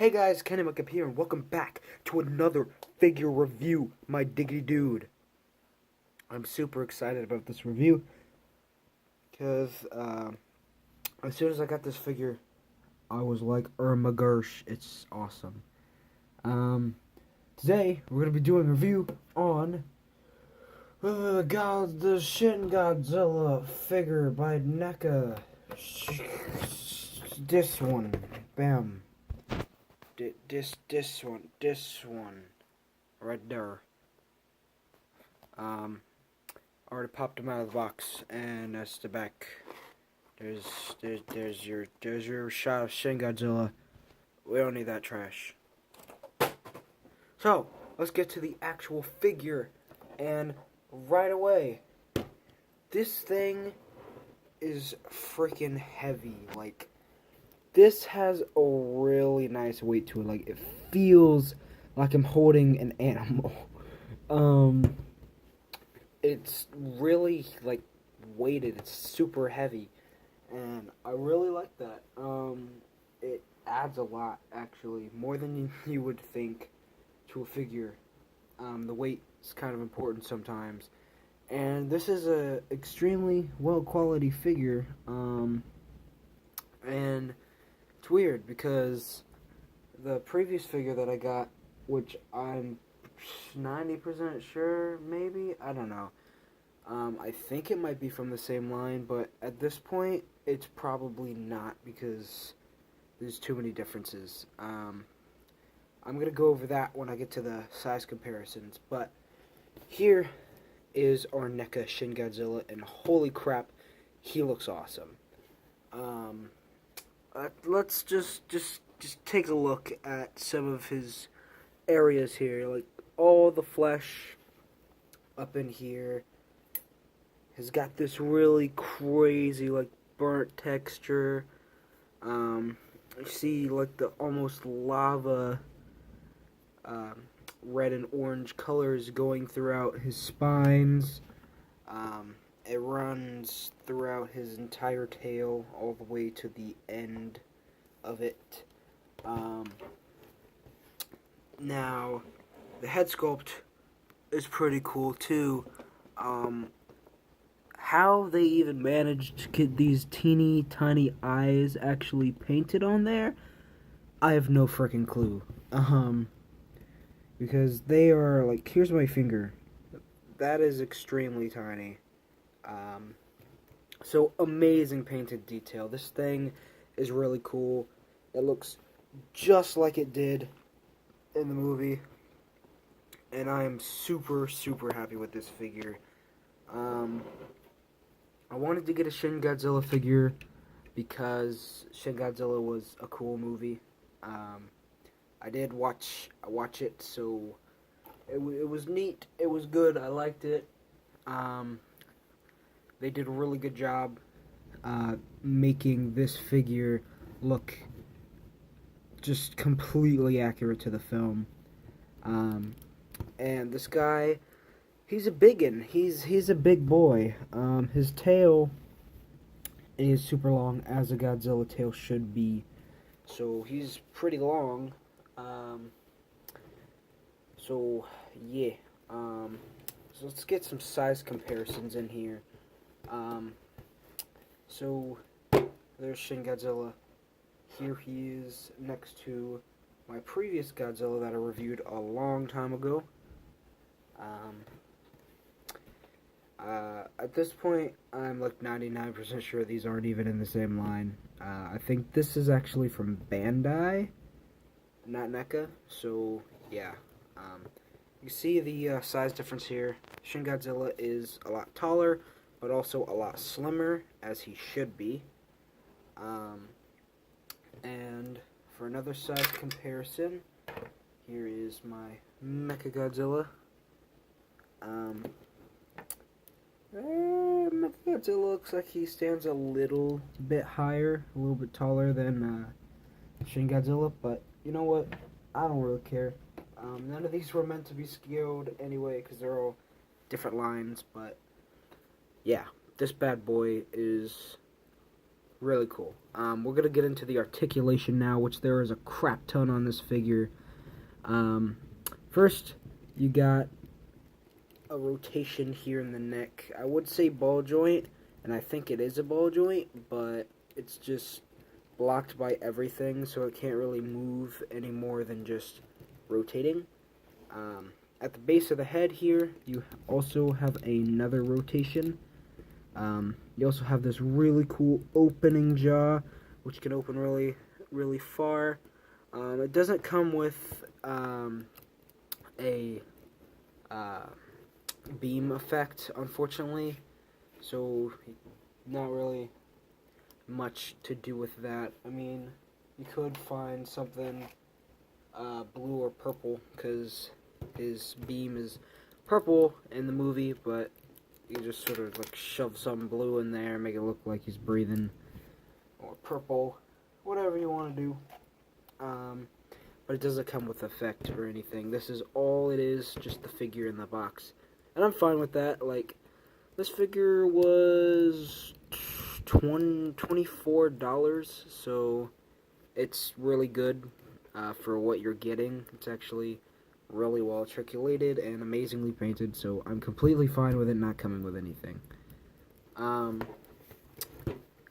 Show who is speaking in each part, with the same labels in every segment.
Speaker 1: Hey guys, Kenny up here, and welcome back to another figure review, my diggity dude. I'm super excited about this review, because as soon as I got this figure, I was like, my gosh, it's awesome. Today, we're going to be doing a review on the Shin Godzilla figure by Neca. This one, bam. This one, right there. Already popped them out of the box, and that's the back. There's your shot of Shin Godzilla. We don't need that trash. So let's get to the actual figure, and right away, this thing is freaking heavy. Like, this has a really nice weight to it. Like, it feels like I'm holding an animal. It's really, like, weighted. It's super heavy. And I really like that. It adds a lot, actually. More than you would think to a figure. The weight is kind of important sometimes. And this is a extremely well-quality figure. And it's weird because the previous figure that I got, which I'm 90% sure, maybe, I don't know. I think it might be from the same line, but at this point, it's probably not because there's too many differences. I'm going to go over that when I get to the size comparisons, but here is our Neca Shin Godzilla, and holy crap, he looks awesome. Let's just take a look at some of his areas here, like all the flesh up in here has got this really crazy, like, burnt texture. You see, like, the almost lava red and orange colors going throughout his spines. It runs throughout his entire tail all the way to the end of it. Now, the head sculpt is pretty cool too. How they even managed to get these teeny tiny eyes actually painted on there, I have no freaking clue. Because they are, like, here's my finger. That is extremely tiny. So amazing painted detail. This thing is really cool. It looks just like it did in the movie. And I am super, super happy with this figure. I wanted to get a Shin Godzilla figure because Shin Godzilla was a cool movie. I did watch it, so it was neat. It was good. I liked it. They did a really good job making this figure look just completely accurate to the film. And this guy, he's a biggin. He's a big boy. His tail is super long, as a Godzilla tail should be. So he's pretty long. So yeah. So let's get some size comparisons in here. So there's Shin Godzilla. Here he is next to my previous Godzilla that I reviewed a long time ago. At this point, I'm like 99% sure these aren't even in the same line. I think this is actually from Bandai, not NECA, so yeah. You see the size difference here. Shin Godzilla is a lot taller, but also a lot slimmer, as he should be. And for another size comparison, here is my Mechagodzilla. Mechagodzilla looks like he stands a little bit higher, a little bit taller than Shin Godzilla, but you know what? I don't really care. None of these were meant to be scaled anyway, because they're all different lines, but yeah, this bad boy is really cool. We're going to get into the articulation now, which there is a crap ton on this figure. First, you got a rotation here in the neck. I would say ball joint, and I think it is a ball joint, but it's just blocked by everything, so it can't really move any more than just rotating. At the base of the head here, you also have another rotation. You also have this really cool opening jaw, which can open really, really far. It doesn't come with a beam effect, unfortunately, so not really much to do with that. I mean, you could find something blue or purple, because his beam is purple in the movie, but you just sort of like shove some blue in there, make it look like he's breathing, or purple, whatever you want to do. But it doesn't come with effect or anything. This is all it is, just the figure in the box. And I'm fine with that. Like, this figure was $24, so it's really good for what you're getting. It's actually really well articulated and amazingly painted, so I'm completely fine with it not coming with anything.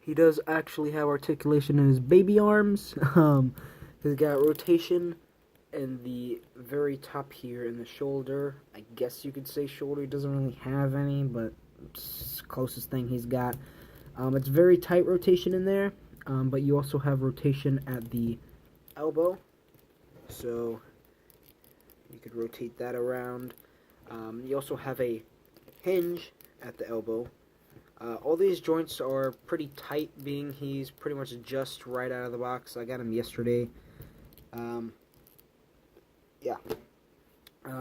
Speaker 1: He does actually have articulation in his baby arms. He's got rotation in the very top here in the shoulder. I guess you could say shoulder. He doesn't really have any, but it's the closest thing he's got. It's very tight rotation in there, but you also have rotation at the elbow, so you could rotate that around. You also have a hinge at the elbow. All these joints are pretty tight, being he's pretty much just right out of the box. I got him yesterday. Yeah.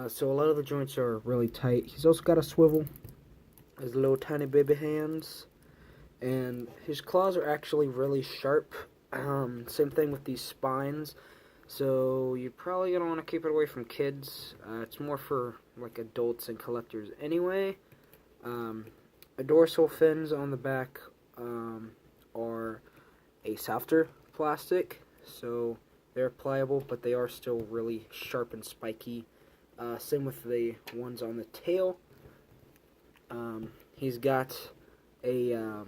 Speaker 1: So a lot of the joints are really tight. He's also got a swivel. His little tiny baby hands. And his claws are actually really sharp. Same thing with these spines. So you're probably going to want to keep it away from kids. It's more for like adults and collectors anyway. The dorsal fins on the back are a softer plastic, so they're pliable, but they are still really sharp and spiky. Same with the ones on the tail. He's got a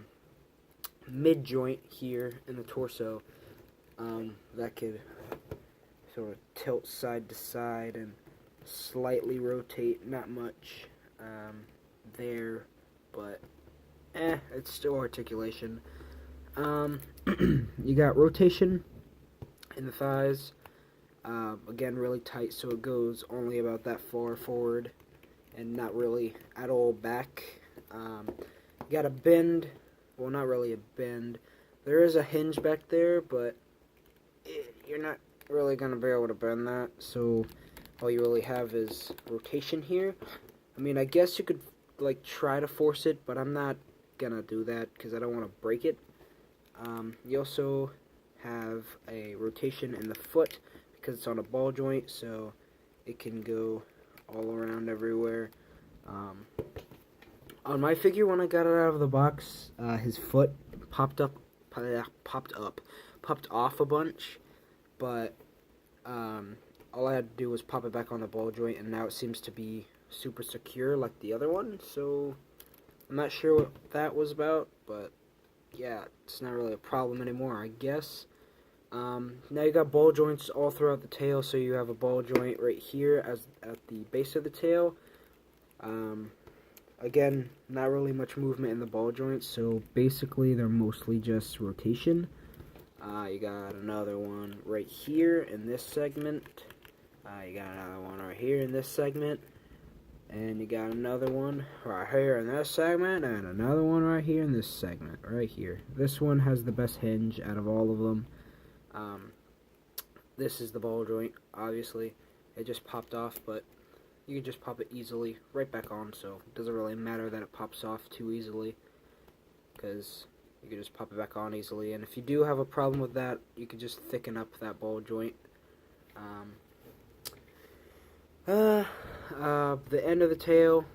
Speaker 1: mid joint here in the torso that could sort of tilt side to side and slightly rotate, not much there, but it's still articulation. You got rotation in the thighs, again really tight, so it goes only about that far forward and not really at all back. You got a bend, well, not really a bend, there is a hinge back there, but you're not really going to be able to bend that, so all you really have is rotation here. I mean, I guess you could like try to force it, but I'm not gonna do that because I don't want to break it. You also have a rotation in the foot because it's on a ball joint, so it can go all around everywhere. On my figure, when I got it out of the box, his foot popped off a bunch, but all I had to do was pop it back on the ball joint, and now it seems to be super secure like the other one, so I'm not sure what that was about, but yeah, it's not really a problem anymore, I guess. Now you got ball joints all throughout the tail, so you have a ball joint right here as at the base of the tail. Again, not really much movement in the ball joints, so basically they're mostly just rotation. You got another one right here in this segment. You got another one right here in this segment. And you got another one right here in this segment, and another one right here in this segment, right here. This one has the best hinge out of all of them. This is the ball joint, obviously. It just popped off, but you can just pop it easily right back on, so it doesn't really matter that it pops off too easily, because you can just pop it back on easily. And if you do have a problem with that, you can just thicken up that ball joint. The end of the tail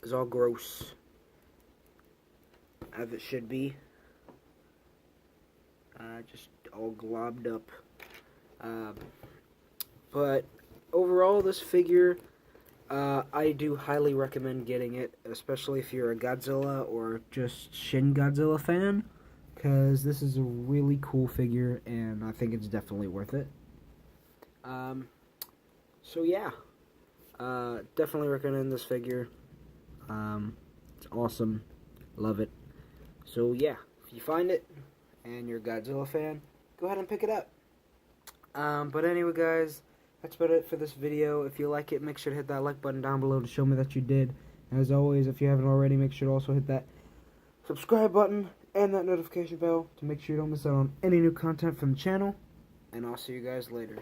Speaker 1: is all gross. as it should be. Just all globbed up. But overall, this figure, I do highly recommend getting it, especially if you're a Godzilla or just Shin Godzilla fan, because this is a really cool figure, and I think it's definitely worth it. So yeah, definitely recommend this figure. It's awesome, love it. So yeah, if you find it and you're a Godzilla fan, go ahead and pick it up. But anyway, guys, that's about it for this video. If you like it, make sure to hit that like button down below to show me that you did. And as always, if you haven't already, make sure to also hit that subscribe button and that notification bell to make sure you don't miss out on any new content from the channel. And I'll see you guys later.